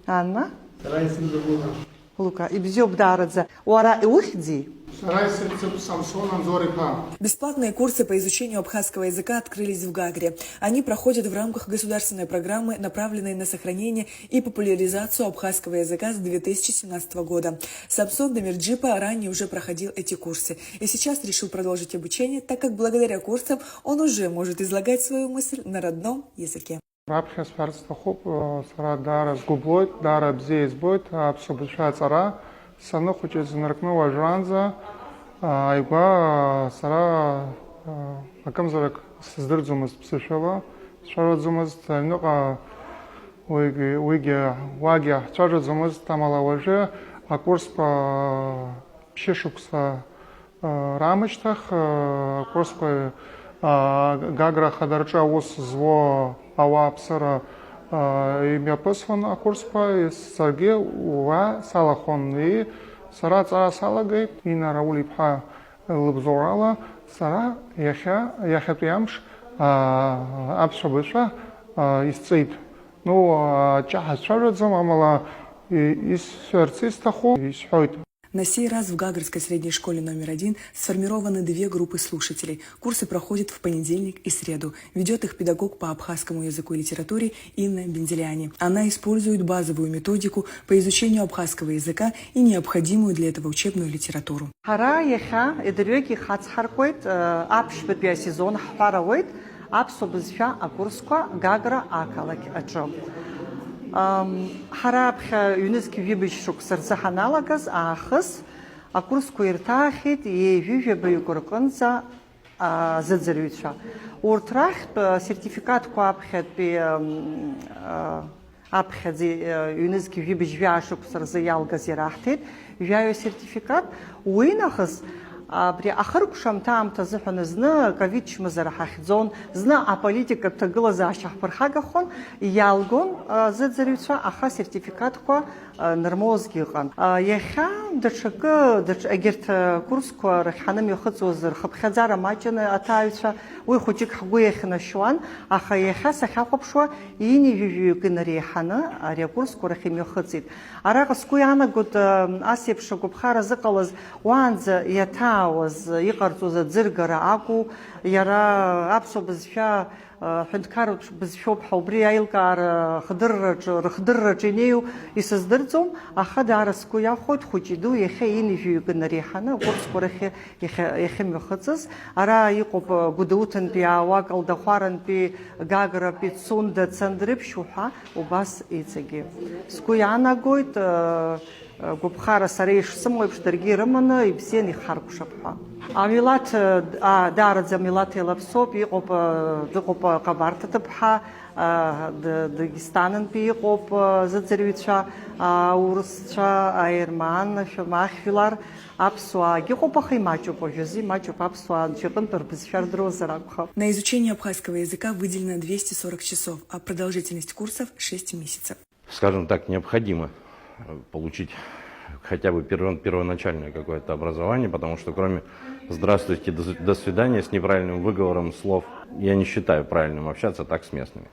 Анна? Лука. И бзёб дарадзе. Уара и ухди? Бесплатные курсы по изучению абхазского языка открылись в Гагре. Они проходят в рамках государственной программы, направленной на сохранение и популяризацию абхазского языка с 2017 года. Самсон Демирджипа ранее уже проходил эти курсы и сейчас решил продолжить обучение, так как благодаря курсам он уже может излагать свою мысль на родном языке. Рабхес фарстахоп сара дара сгублойт, дара бзеис бойт, абсобыша цара, сано хочет наркнова жанза, айга сара акамзарак сыздырдзумыз псышева, шарадзумыз тальнока уиге ваге чарадзумыз тамалаваже, а курс по пшешукса рамочтах, курс по Гагра хадарча ус зво ава псара имя посван акурспа и сарге уа салахон и сара цара салагайт и на раули пха лбзорала сара яха приямш абшабыша исцейт. Ну чаха чарадзам амала из сердцистаху исхойт. На сей раз в Гагарской средней школе номер 1 сформированы две группы слушателей. Курсы проходят в понедельник и среду. Ведет их педагог по абхазскому языку и литературе Инна Бенделяни. Она использует базовую методику по изучению абхазского языка и необходимую для этого учебную литературу. Хара еха эдерёки хацхаркойт апшбетбия сезон хваравойт апсобызфя акурсква Гагра акалак аджо. Харабха ЮНЕСКО вибышшук сарзаханалагаз ахыс акурску иртахит и вивебаю курканца задзарюца. Уртрах сертификат куапхет би апхеди ЮНЕСКО вибышвяшук сарзаялгаз ирахтит вяю сертификат уинахыс при ахаркушам там тазыхны зна ковид мазарахахзон зна а политика тагыла зашах пархагахон ялгон задзарюца аха сертификат ко нормозгиган яха дачка дач агерт курско раханам яхцозер хабхазара мачана атаюца уй хочик хгуехна шуан аха яха сахапшо ини вивю гнарихана ари курско рахим яхцит арагас куяна гот асепшо губхара закалаз уанза ята was يقرطوز الزرقرة عقو يرى أبصو بزفيا حندكار بزفيوب حوبري عيلكار خضر جنيو يسزدرزم أخذ عرسكو ياخد خجدو يخيني في جنريحنا ورسكو رخي يخم يخصص أرى يقوب قدوتن بيا واقل دخوارن بي غاغرا بي تسوند تسندرب شوحا وباس يتسجي سكو يانا قويت губхара сарейш самой пшдерги романа и все не харкушапха. А милат дарадза милат елапсоп и гоп кабартата пха Дагестанен пи гоп задзервича урсча аерман шмахвилар апсуа гопахи мачо пожези мачо апсуа чепен пербисфердрозаракха. На изучение абхазского языка выделено 240 часов, а продолжительность курсов 6 месяцев. Скажем так, необходимо получить хотя бы первоначальное какое-то образование, потому что кроме «здравствуйте», «до свидания» с неправильным выговором слов я не считаю правильным общаться так с местными.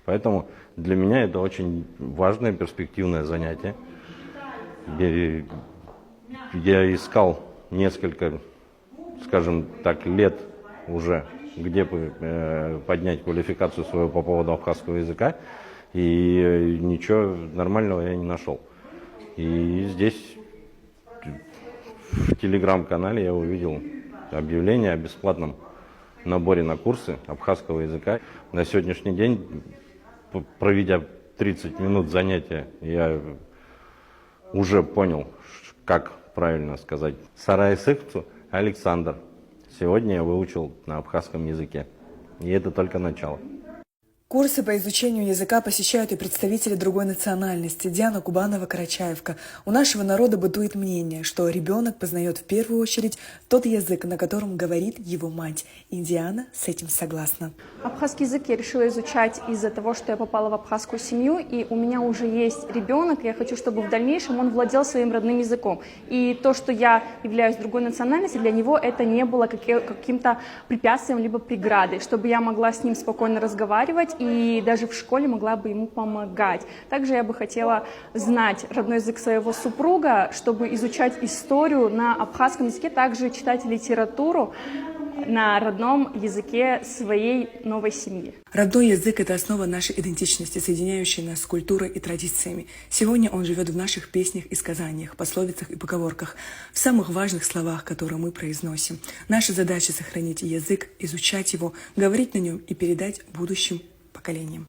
Поэтому для меня это очень важное перспективное занятие. Я искал несколько, скажем так, лет уже, где поднять квалификацию свою по поводу абхазского языка, и ничего нормального я не нашел. И здесь, в телеграм-канале, я увидел объявление о бесплатном наборе на курсы абхазского языка. На сегодняшний день, проведя 30 минут занятия, я уже понял, как правильно сказать. Сарайсыхцу Александр. Сегодня я выучил на абхазском языке. И это только начало. Курсы по изучению языка посещают и представители другой национальности. Диана Кубанова-Карачаевка. У нашего народа бытует мнение, что ребенок познает в первую очередь тот язык, на котором говорит его мать. И Диана с этим согласна. Абхазский язык я решила изучать из-за того, что я попала в абхазскую семью, и у меня уже есть ребенок, и я хочу, чтобы в дальнейшем он владел своим родным языком. И то, что я являюсь другой национальности, для него это не было каким-то препятствием либо преградой, чтобы я могла с ним спокойно разговаривать и даже в школе могла бы ему помогать. Также я бы хотела знать родной язык своего супруга, чтобы изучать историю на абхазском языке, также читать литературу на родном языке своей новой семьи. Родной язык – это основа нашей идентичности, соединяющая нас с культурой и традициями. Сегодня он живет в наших песнях и сказаниях, пословицах и поговорках, в самых важных словах, которые мы произносим. Наша задача – сохранить язык, изучать его, говорить на нем и передать будущим поколениям.